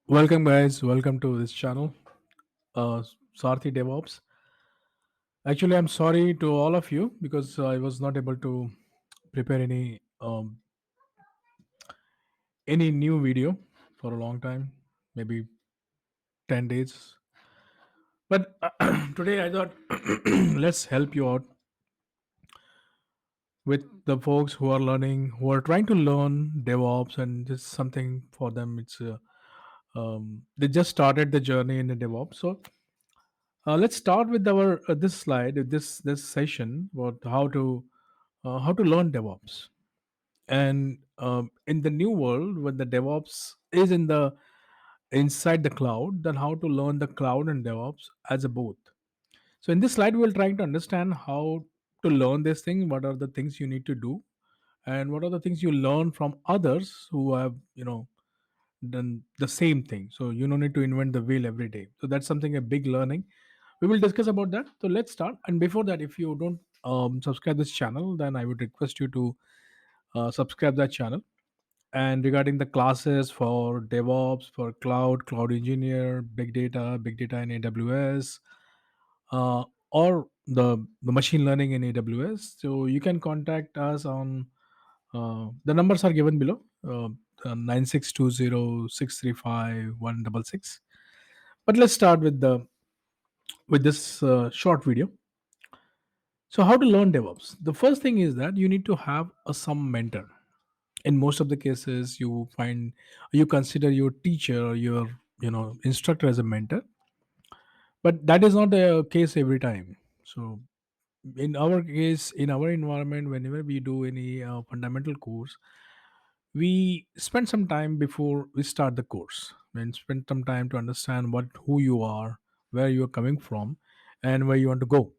Welcome, guys. Welcome to this channel, Sarthi DevOps. Actually, I'm sorry to all of you because I was not able to prepare any new video for a long time, maybe 10 days. But today I thought let's help you out with the folks who are learning, who are trying to learn DevOps, and this is something for them. They just started the journey in the DevOps, so let's start with our this slide, this session about how to learn DevOps. And in the new world, when the DevOps is in the inside the cloud, then how to learn the cloud and DevOps as a both. So in this slide, we'll try to understand how to learn this thing. What are the things you need to do, and what are the things you learn from others who have done the same thing. So you don't need to invent the wheel every day. So that's something a big learning. We will discuss about that. So let's start. And before that, if you don't subscribe this channel, then I would request you to subscribe that channel. And regarding the classes for DevOps, for cloud engineer, big data in AWS, uh, or the machine learning in AWS, so you can contact us on the numbers are given below. 9620 But let's start with this short video. So, how to learn DevOps? The first thing is that you need to have some mentor. In most of the cases, you consider your teacher or your instructor as a mentor, but that is not the case every time. So, in our case, in our environment, whenever we do any fundamental course, we spend some time before we start the course and spend some time to understand who you are, where you are coming from, and where you want to go.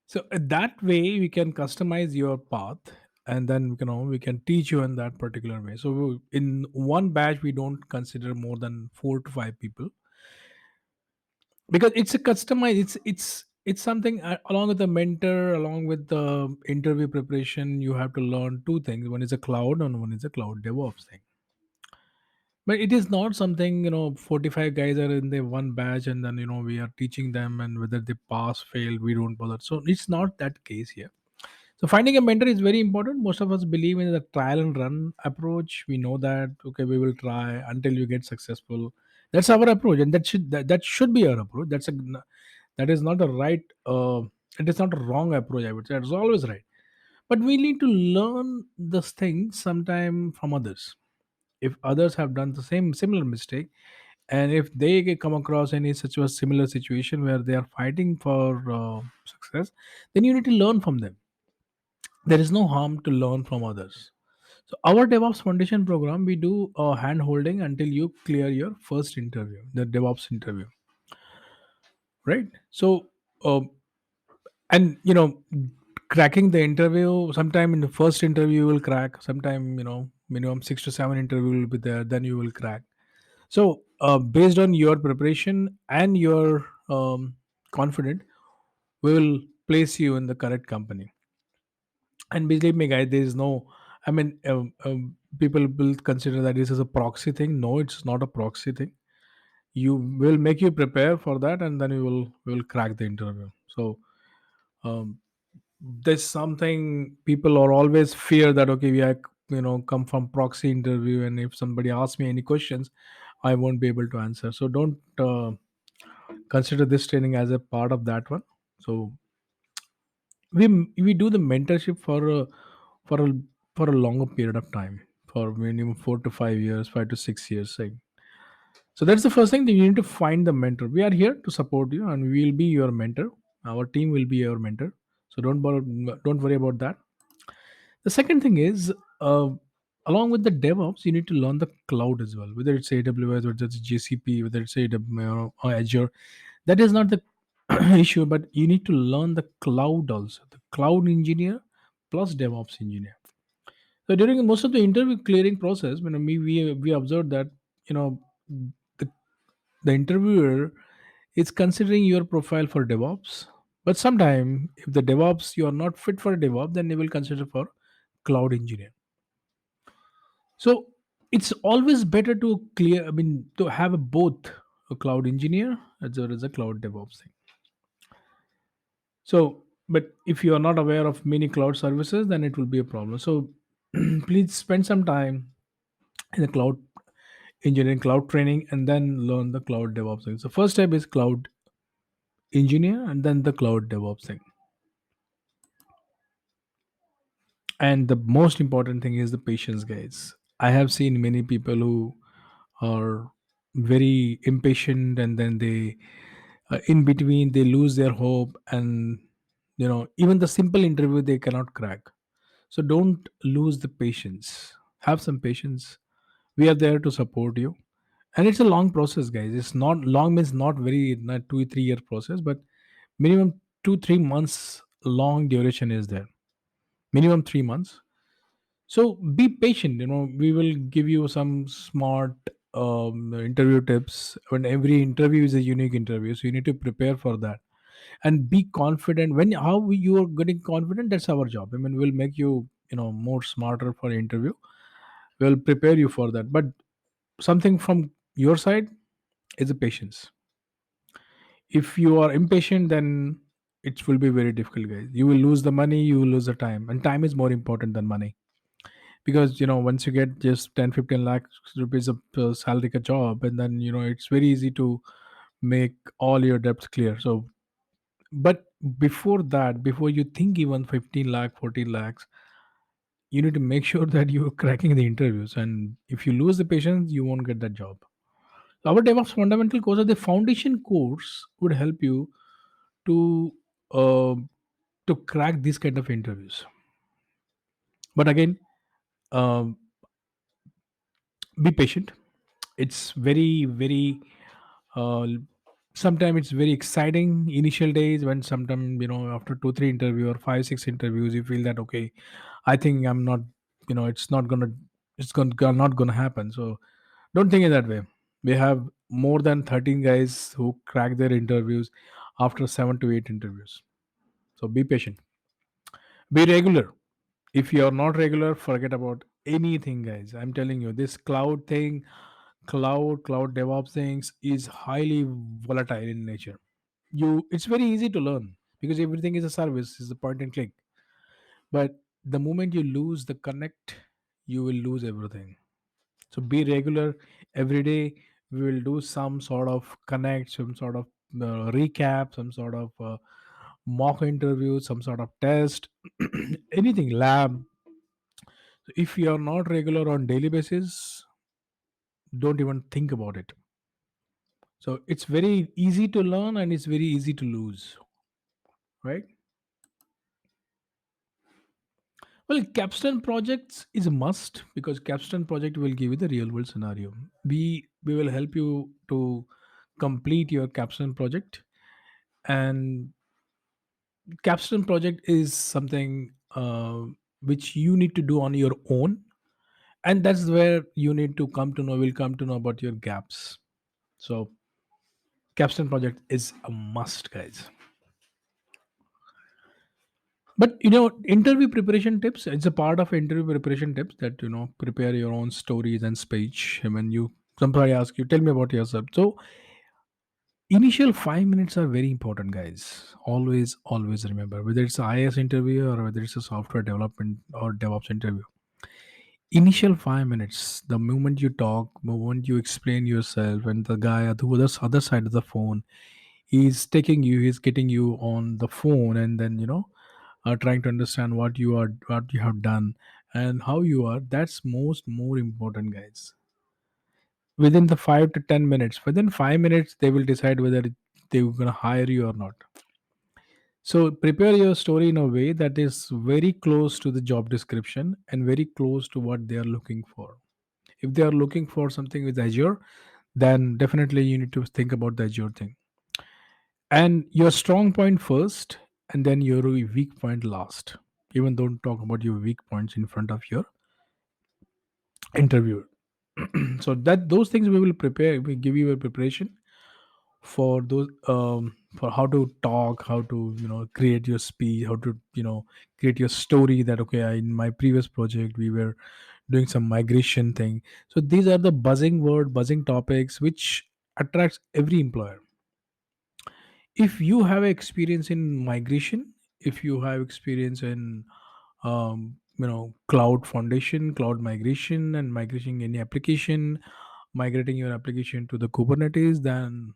So that way we can customize your path, and then we can teach you in that particular way. So in one batch we don't consider more than 4 to 5 people, because it's a customized, it's something along with the mentor, along with the interview preparation. You have to learn two things: one is a cloud and one is a cloud DevOps thing. But it is not something, 45 guys are in the one batch, and then we are teaching them, and whether they pass fail we don't bother. So it's not that case here. So finding a mentor is very important. Most of us believe in the trial and run approach. We know that okay, we will try until you get successful. That's our approach, and that should be our approach. That is not a right. It is not a wrong approach. I would say it's always right. But we need to learn this thing sometime from others. If others have done the same similar mistake, and if they come across any such a similar situation where they are fighting for success, then you need to learn from them. There is no harm to learn from others. So our DevOps Foundation program, we do hand holding until you clear your first interview, the DevOps interview, right? So, and cracking the interview. Sometime in the first interview you will crack. Sometime minimum 6 to 7 interview will be there. Then you will crack. So, based on your preparation and your confident, we will place you in the correct company. And believe me, guys, there is no. I mean, people will consider that this is a proxy thing. No, it's not a proxy thing. You will make you prepare for that, and then you will crack the interview. So um, there's something people are always fear that okay, we are come from proxy interview, and if somebody asks me any questions, I won't be able to answer. So don't consider this training as a part of that one. So we do the mentorship for a for a longer period of time, for minimum 4 to 5 years, 5 to 6 years. Like, so that's the first thing that you need to find the mentor. We are here to support you, and we will be your mentor. Our team will be your mentor. So don't worry about that. The second thing is, along with the DevOps, you need to learn the cloud as well. Whether it's AWS, whether it's GCP, whether it's AWS or Azure, that is not the issue. But you need to learn the cloud also, the cloud engineer plus DevOps engineer. So during most of the interview clearing process, we observed that you know the, the interviewer is considering your profile for DevOps, but sometime if the DevOps you are not fit for DevOps, then they will consider for cloud engineer. So It's always better to clear, I mean, to have a both a cloud engineer as well as a cloud DevOps thing. So, but if you are not aware of many cloud services, then it will be a problem. So please spend some time in the cloud engineering, cloud training, and then learn the cloud DevOps thing. So first step is cloud engineer, and then the cloud DevOps thing. And the most important thing is the patience, guys. I have seen many people who are very impatient, and then they in between they lose their hope, and even the simple interview they cannot crack. So don't lose the patience. Have some patience. We are there to support you. And it's a long process, guys. It's not long, means not very, not 2 3 year process, but minimum 2 3 months long duration is there. Minimum 3 months. So be patient. We will give you some smart interview tips. When every interview is a unique interview, so you need to prepare for that and be confident. When how you are getting confident, that's our job. I mean, we'll make you more smarter for interview. We'll prepare you for that. But something from your side is a patience. If you are impatient, then it will be very difficult, guys. You will lose the money, you will lose the time, and time is more important than money. Because once you get just 10 15 lakhs rupees of salary ka job, and then it's very easy to make all your debts clear. So, but before that, before you think even 15 lakh 14 lakhs, you need to make sure that you're cracking the interviews. And if you lose the patience, you won't get that job. Our DevOps fundamental course, or the foundation course, would help you to uh, to crack these kind of interviews. But again, um, be patient. It's very uh, sometimes it's very exciting initial days, when sometimes after 2 3 interview or 5 6 interviews, you feel that, okay, I think I'm not, it's not gonna, not gonna happen. So don't think it that way. We have more than 13 guys who crack their interviews after 7 to 8 interviews. So be patient, be regular. If you're not regular, forget about anything, guys. I'm telling you, this cloud thing, cloud DevOps things is highly volatile in nature. It's very easy to learn because everything is a service, is a point and click. But the moment you lose the connect, you will lose everything. So be regular. Every day we will do some sort of connect, some sort of recap, some sort of mock interview, some sort of test, anything lab. So if you are not regular on daily basis, don't even think about it. So it's very easy to learn and it's very easy to lose, right? Well, capstone projects is a must because capstone project will give you the real world scenario. We will help you to complete your capstone project. And capstone project is something which you need to do on your own, and that's where you need to come to know, will come to know about your gaps. So capstone project is a must, guys. But interview preparation tips, it's a part of interview preparation tips that prepare your own stories and speech. And when you somebody ask you, tell me about yourself. So initial 5 minutes are very important, guys. Always remember, whether it's an IS interview or whether it's a software development or DevOps interview. Initial 5 minutes, the moment you talk, moment you explain yourself, and the guy at the other side of the phone, he's getting you on the phone, and then trying to understand what you have done and how you are. That's more important, guys. Within the 5 to 10 minutes, within 5 minutes, they will decide whether they're gonna hire you or not. So prepare your story in a way that is very close to the job description and very close to what they are looking for. If they are looking for something with Azure, then definitely you need to think about the Azure thing. And your strong point first, and then your weak point last. Even don't talk about your weak points in front of your interviewer. So that those things we will prepare, we give you a preparation for those, for how to talk, how to create your speech, how to create your story. That okay, in my previous project we were doing some migration thing. So these are the buzzing word, buzzing topics which attracts every employer. If you have experience in migration, if you have experience in cloud foundation, cloud migration, and migrating any application, migrating your application to the Kubernetes, then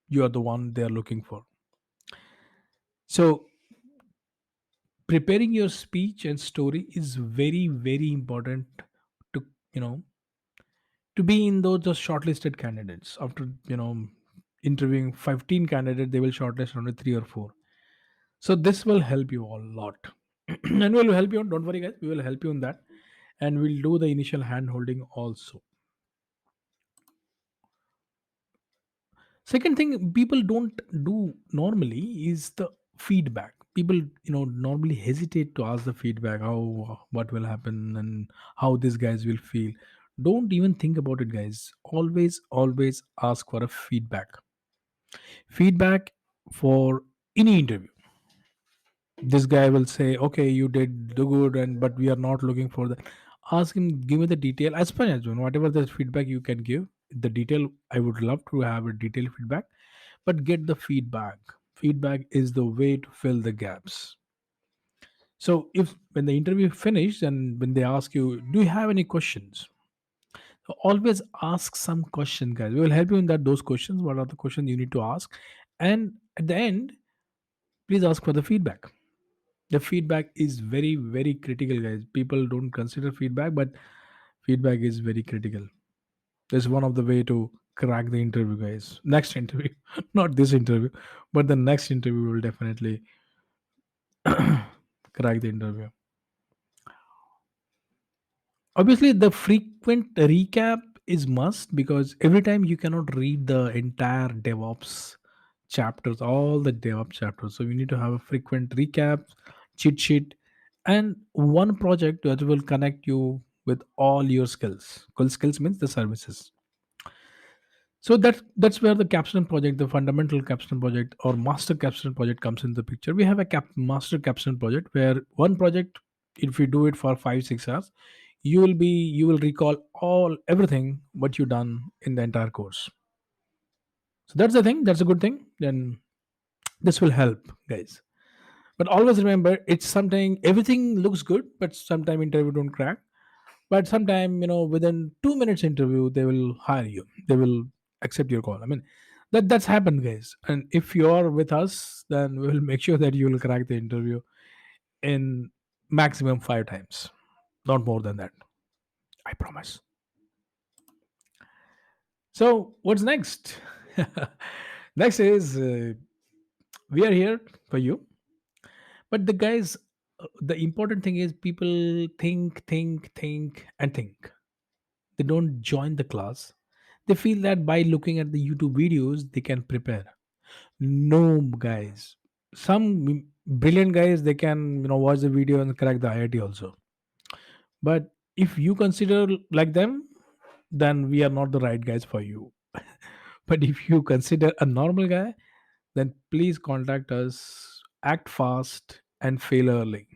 you are the one they are looking for. So preparing your speech and story is very very important to you know to be in those just shortlisted candidates. After interviewing 15 candidates, they will shortlist only 3 or 4. So this will help you a lot. And we'll help you, don't worry guys, we will help you in that. And we'll do the initial hand holding also. Second thing people don't do normally is the feedback. People normally hesitate to ask the feedback, how what will happen and how these guys will feel. Don't even think about it guys, always ask for a feedback for any interview. This guy will say, okay, you did do good, and but we are not looking for that. Ask him, give me the detail as far as whatever the feedback you can give. The detail, I would love to have a detailed feedback, but get the feedback is the way to fill the gaps. So if when the interview finished and when they ask you, do you have any questions, so always ask some question guys. We will help you in that, those questions, what are the questions you need to ask. And at the end, please ask for the feedback. The feedback is very very critical guys. People don't consider feedback, but feedback is very critical. There's one of the way to crack the interview guys, next interview. Not this interview, but the next interview will definitely crack the interview. Obviously the frequent recap is must, because every time you cannot read the entire DevOps chapters, all the DevOps chapters. So you need to have a frequent recap, cheat sheet, and one project that will connect you with all your skills. Skills means the services. So that's where the capstone project, the fundamental capstone project or master capstone project comes in the picture. We have a master capstone project where one project, if you do it for 5 6 hours, you will recall all everything what you done in the entire course. So that's the thing. That's a good thing. Then this will help, guys. But always remember, it's something everything looks good, but sometime interview don't crack. But sometime within 2 minutes interview, they will hire you. They will accept your call. I mean, that's happened, guys. And if you're with us, then we will make sure that you will crack the interview in maximum 5 times, not more than that. I promise. So what's next? Next is we are here for you. But the guys, the important thing is people think, and think. They don't join the class. They feel that by looking at the YouTube videos, they can prepare. No, guys. Some brilliant guys, they can watch the video and crack the IIT also. But if you consider like them, then we are not the right guys for you. But if you consider a normal guy, then please contact us. Act fast and fail early.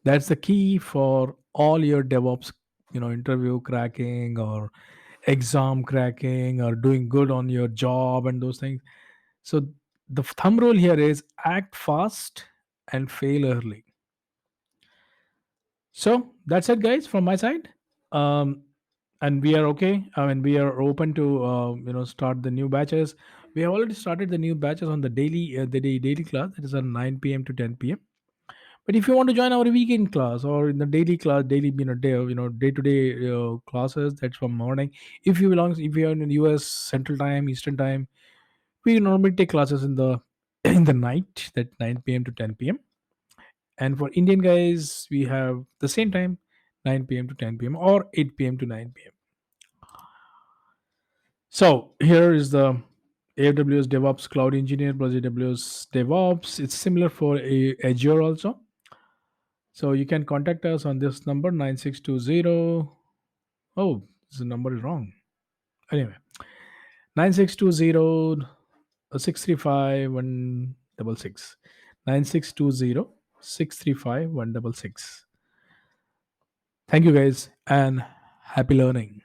That's the key for all your DevOps, interview cracking or exam cracking or doing good on your job and those things. So the thumb rule here is act fast and fail early. So that's it, guys, from my side. Um, and we are okay. I mean, we are open to start the new batches. We have already started the new batches on the daily class. That is on 9 p.m. to 10 p.m. But if you want to join our weekend class or in the daily class, daily day to day classes, that's from morning. If you are in the US Central Time, Eastern Time, we normally take classes in the in the night, that 9 p.m. to 10 p.m. And for Indian guys, we have the same time, 9 p.m. to 10 p.m. or 8 p.m. to 9 p.m. So here is the AWS DevOps Cloud Engineer plus AWS DevOps. It's similar for Azure also. So you can contact us on this number 9620. Oh, the number is wrong. Anyway, 9620 635 166. 9620 635 166. Thank you guys and happy learning.